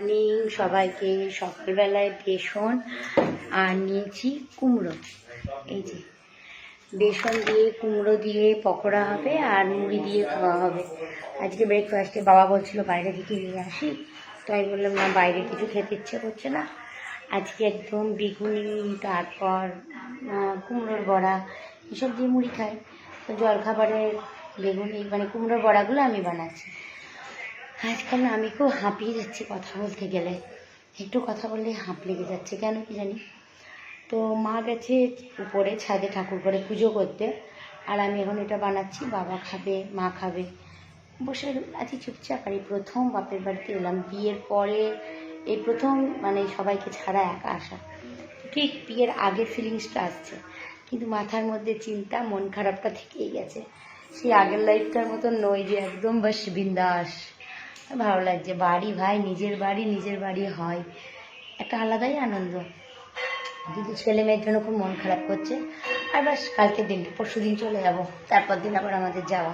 Morning সবাইকে। সকালবেলায় বেসন আর নিয়েছি কুমড়ো। এই যে বেসন দিয়ে কুমড়ো দিয়ে পকোড়া হবে আর মুড়ি দিয়ে খাওয়া হবে আজকে ব্রেকফাস্টে। বাবা বলছিল বাইরে থেকে নিয়ে আসি, তাই বললাম না, বাইরে কিছু খেতে ইচ্ছে করছে না। আজকে একদম বেগুনি, তারপর কুমড়োর বড়া এসব দিয়ে মুড়ি খাই। তো জলখাবারের বেগুনি মানে কুমড়োর বড়াগুলো আমি বানাচ্ছি। আজকাল না আমি খুব হাঁপিয়ে যাচ্ছি কথা বলতে গেলে, একটু কথা বললে হাঁপ লেগে যাচ্ছে, কেন কি জানি। তো মা গেছে উপরে ছাদে ঠাকুর করে পুজো করতে, আর আমি এখন এটা বানাচ্ছি। বাবা খাবে, মা খাবে, বসে আছি চুপচাপ। আর এই প্রথম বাপের বাড়িতে এলাম বিয়ের পরে, এই প্রথম মানে সবাইকে ছাড়া একা আসা। ঠিক বিয়ের আগের ফিলিংসটা আসছে, কিন্তু মাথার মধ্যে চিন্তা, মন খারাপটা থেকেই গেছে। সেই আগের লাইফটার মতন নয় যে একদম বাস বিন্দাস। ভালো লাগছে, বাড়ি ভাই, নিজের বাড়ি হয় একটা আলাদাই আনন্দ। কিন্তু ছেলে মেয়ের জন্য খুব মন খারাপ করছে। আর বাস কালকে দিন, পরশু দিন চলে যাব, তারপর দিন আবার আমাদের যাওয়া।